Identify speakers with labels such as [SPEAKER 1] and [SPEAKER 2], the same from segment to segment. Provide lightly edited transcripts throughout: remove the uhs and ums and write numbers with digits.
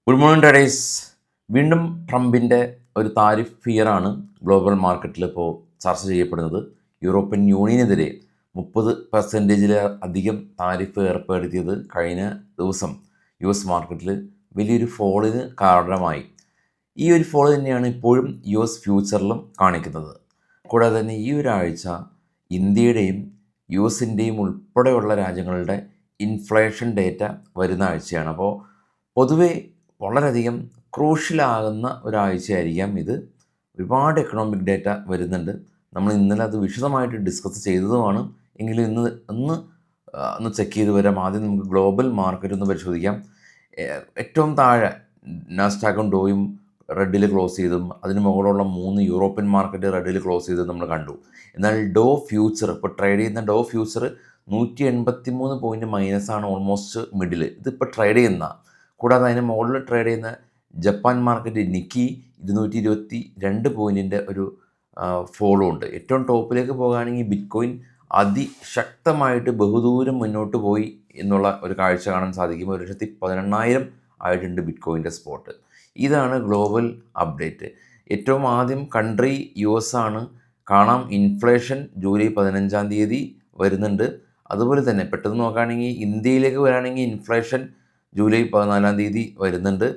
[SPEAKER 1] Good morning traders. വീണ്ടും ട്രംപിൻ്റെ ഒരു താരിഫ് ഫിയറാണ് ഗ്ലോബൽ മാർക്കറ്റിൽ ഇപ്പോൾ ചർച്ച ചെയ്യപ്പെടുന്നത്. യൂറോപ്യൻ യൂണിയനെതിരെ 30% അധികം താരിഫ് ഏർപ്പെടുത്തിയത് കഴിഞ്ഞ ദിവസം US മാർക്കറ്റിൽ വലിയൊരു ഫോളിന് കാരണമായി. ഈ ഒരു ഫോൾ തന്നെയാണ് ഇപ്പോഴും US ഫ്യൂച്ചറിലും കാണിക്കുന്നത്. കൂടാതെ തന്നെ ഈ ഒരാഴ്ച ഇന്ത്യയുടെയും USൻ്റെയും ഉൾപ്പെടെയുള്ള രാജ്യങ്ങളുടെ ഇൻഫ്ലേഷൻ ഡേറ്റ വരുന്ന ആഴ്ചയാണ്. അപ്പോൾ പൊതുവെ വളരെയധികം ക്രൂഷ്യലാകുന്ന ഒരാഴ്ചയായിരിക്കാം ഇത്. ഒരുപാട് എക്കണോമിക് ഡേറ്റ വരുന്നുണ്ട്. നമ്മൾ ഇന്നലെ അത് വിശദമായിട്ട് ഡിസ്കസ് ചെയ്തതുമാണ്. എങ്കിലും ഒന്ന് ചെക്ക് ചെയ്ത് വരാം. ആദ്യം നമുക്ക് ഗ്ലോബൽ മാർക്കറ്റ് ഒന്ന് പരിശോധിക്കാം. ഏറ്റവും താഴെ നാസ്ഡാക്കും ഡോയും റെഡിൽ ക്ലോസ് ചെയ്തും അതിന് മുകളിലുള്ള 3 യൂറോപ്യൻ മാർക്കറ്റ് റെഡിൽ ക്ലോസ് ചെയ്തതും നമ്മൾ കണ്ടു. എന്നാൽ ഡോ ഫ്യൂച്ചർ, ഇപ്പോൾ ട്രേഡ് ചെയ്യുന്ന ഡോ ഫ്യൂച്ചർ 183 പോയിൻറ്റ് മൈനസാണ്, ഓൾമോസ്റ്റ് മിഡിൽ. ഇതിപ്പോൾ ട്രേഡ് ചെയ്യുന്ന, കൂടാതെ അതിന് മുകളിൽ ട്രേഡ് ചെയ്യുന്ന ജപ്പാൻ മാർക്കറ്റ് നിക്കി 222 പോയിൻറ്റിൻ്റെ ഒരു ഫോളോ ഉണ്ട്. ഏറ്റവും ടോപ്പിലേക്ക് പോകുകയാണെങ്കിൽ ബിറ്റ്കോയിൻ അതിശക്തമായിട്ട് ബഹുദൂരം മുന്നോട്ട് പോയി എന്നുള്ള ഒരു കാഴ്ച കാണാൻ സാധിക്കും. 1,18,000 ആയിട്ടുണ്ട് ബിറ്റ്കോയിൻ്റെ സ്പോട്ട്. ഇതാണ് ഗ്ലോബൽ അപ്ഡേറ്റ്. ഏറ്റവും ആദ്യം കൺട്രി US ആണ്. കാണാം, ഇൻഫ്ലേഷൻ ജൂലൈ 15 വരുന്നുണ്ട്. അതുപോലെ തന്നെ പെട്ടെന്ന് നോക്കുകയാണെങ്കിൽ ഇന്ത്യയിലേക്ക് വരികയാണെങ്കിൽ ഇൻഫ്ലേഷൻ ജൂലൈ 14 വരുന്നുണ്ട്.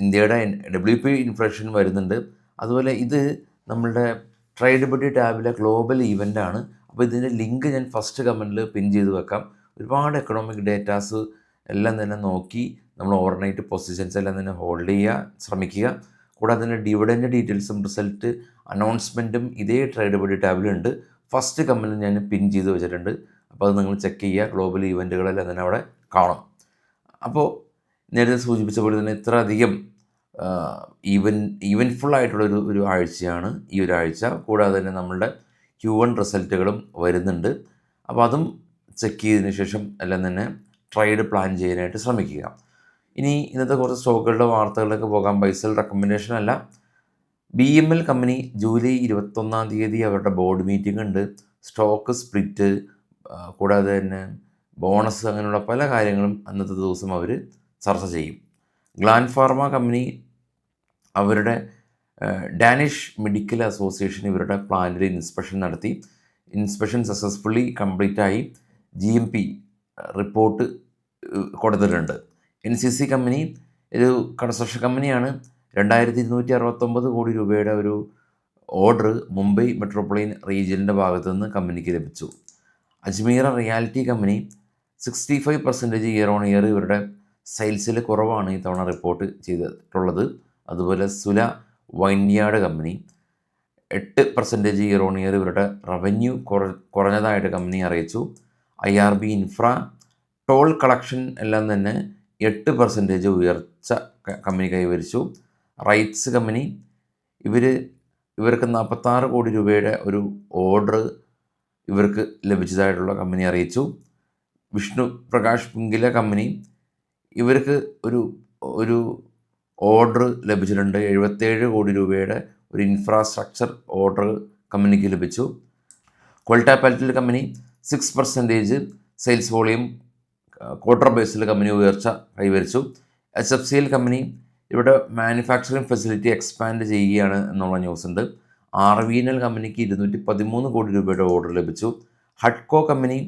[SPEAKER 1] ഇന്ത്യയുടെ WP ഇൻഫ്ലേഷൻ വരുന്നുണ്ട്. അതുപോലെ ഇത് നമ്മളുടെ ട്രേഡബിലിറ്റി ടാബിലെ ഗ്ലോബൽ ഇവൻ്റാണ്. അപ്പോൾ ഇതിൻ്റെ ലിങ്ക് ഞാൻ ഫസ്റ്റ് കമൻറ്റിൽ പിൻ ചെയ്ത് വെക്കാം. ഒരുപാട് എക്കണോമിക് ഡേറ്റാസ് എല്ലാം തന്നെ നോക്കി നമ്മൾ ഓവർനൈറ്റ് പൊസിഷൻസ് എല്ലാം തന്നെ ഹോൾഡ് ചെയ്യുക ശ്രമിക്കുക. കൂടാതെ തന്നെ ഡിവിഡൻഡ് ഡീറ്റെയിൽസും റിസൾട്ട് അനൗൺസ്മെൻറ്റും ഇതേ ട്രേഡബിലിറ്റി ടാബിലുണ്ട്. ഫസ്റ്റ് കമൻറ്റിൽ ഞാൻ പിൻ ചെയ്ത് വെച്ചിട്ടുണ്ട്. അപ്പോൾ അത് നിങ്ങൾ ചെക്ക് ചെയ്യുക. ഗ്ലോബൽ ഇവൻറ്റുകളെല്ലാം തന്നെ അവിടെ കാണും. അപ്പോൾ നേരത്തെ സൂചിപ്പിച്ച പോലെ തന്നെ ഇത്ര അധികം ഈവൻഫുള്ളായിട്ടുള്ളൊരു ആഴ്ചയാണ് ഈ ഒരാഴ്ച. കൂടാതെ തന്നെ നമ്മളുടെ Q1 റിസൾട്ടുകളും വരുന്നുണ്ട്. അപ്പോൾ അതും ചെക്ക് ചെയ്തതിന് ശേഷം എല്ലാം തന്നെ ട്രേഡ് പ്ലാൻ ചെയ്യാനായിട്ട് ശ്രമിക്കുക. ഇനി ഇന്നത്തെ കുറച്ച് സ്റ്റോക്കുകളുടെ വാർത്തകളിലേക്ക് പോകാം. ബൈസൽ റെക്കമെൻഡേഷൻ അല്ല. BML കമ്പനി ജൂലൈ 21 അവരുടെ ബോർഡ് മീറ്റിംഗ് ഉണ്ട്. സ്റ്റോക്ക് സ്പ്ലിറ്റ്, കൂടാതെ തന്നെ ബോണസ്, അങ്ങനെയുള്ള പല കാര്യങ്ങളും അന്നത്തെ ദിവസം അവർ ചർച്ച ചെയ്യും. ഗ്ലാൻ ഫാർമ കമ്പനി അവരുടെ ഡാനിഷ് മെഡിക്കൽ അസോസിയേഷൻ ഇവരുടെ പ്ലാന്റിൽ ഇൻസ്പെക്ഷൻ നടത്തി. ഇൻസ്പെക്ഷൻ സക്സസ്ഫുള്ളി കംപ്ലീറ്റ് ആയി. GMP റിപ്പോർട്ട് കൊടുത്തിട്ടുണ്ട്. NCC കമ്പനി ഒരു കൺസ്ട്രക്ഷൻ കമ്പനിയാണ്. 2,269 കോടി രൂപയുടെ ഒരു ഓർഡർ മുംബൈ മെട്രോപൊളിറ്റൻ റീജിയൻ്റെ ഭാഗത്തു നിന്ന് കമ്പനിക്ക് ലഭിച്ചു. Ajmera reality company 65% year on year ഇവരുടെ സെയിൽസിൽ കുറവാണ് ഈ തവണ റിപ്പോർട്ട് ചെയ്തിട്ടുള്ളത്. അതുപോലെ Sula vineyard company 8% year on year ഇവരുടെ റവന്യൂ കുറഞ്ഞതായിട്ട് കമ്പനി അറിയിച്ചു. IRB ഇൻഫ്ര ടോൾ കളക്ഷൻ എല്ലാം തന്നെ 8% ഉയർച്ച കമ്പനി കൈവരിച്ചു. റൈറ്റ്സ് കമ്പനി ഇവർക്ക് 46 കോടി രൂപയുടെ ഒരു ഓർഡർ ഇവർക്ക് ലഭിച്ചതായിട്ടുള്ള കമ്പനി അറിയിച്ചു. വിഷ്ണു പ്രകാശ് പിങ്കില കമ്പനി ഇവർക്ക് ഒരു ഓർഡർ ലഭിച്ചിട്ടുണ്ട്. 77 കോടി രൂപയുടെ ഒരു ഇൻഫ്രാസ്ട്രക്ചർ ഓർഡർ കമ്പനിക്ക് ലഭിച്ചു. ക്വൽട്ട പാലറ്റിൽ കമ്പനി 6% സെയിൽസ് വോളിയം ക്വാർട്ടർ ബേസിൽ കമ്പനി ഉയർച്ച കൈവരിച്ചു. HFCL കമ്പനി ഇവിടെ മാനുഫാക്ചറിങ് ഫെസിലിറ്റി എക്സ്പാൻഡ് ചെയ്യുകയാണ് എന്നുള്ള ന്യൂസ് ഉണ്ട്. RVNL കമ്പനിക്ക് 213 കോടി രൂപയുടെ ഓർഡർ ലഭിച്ചു. ഹഡ്കോ കമ്പനി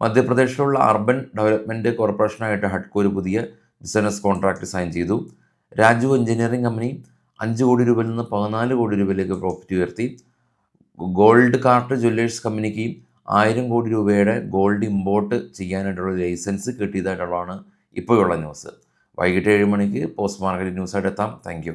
[SPEAKER 1] മധ്യപ്രദേശിലുള്ള അർബൻ ഡെവലപ്മെൻറ്റ് കോർപ്പറേഷനായിട്ട് ഹഡ്കോ ഒരു പുതിയ ബിസിനസ് കോൺട്രാക്റ്റ് സൈൻ ചെയ്തു. രാജു എഞ്ചിനീയറിംഗ് കമ്പനി 5 കോടി രൂപയിൽ നിന്ന് 14 കോടി രൂപയിലേക്ക് പ്രോഫിറ്റ് ഉയർത്തി. ഗോൾഡ് കാർട്ട് ജ്വല്ലേഴ്സ് കമ്പനിക്ക് 1000 കോടി രൂപയുടെ ഗോൾഡ് ഇമ്പോർട്ട് ചെയ്യാനായിട്ടുള്ള ലൈസൻസ് കിട്ടിയതായിട്ടുള്ളതാണ് ഇപ്പോഴുള്ള ന്യൂസ്. വൈകിട്ട് 7 മണിക്ക് പോസ്റ്റ് മാർക്കറ്റ് ന്യൂസായിട്ട് എത്താം. Thank you.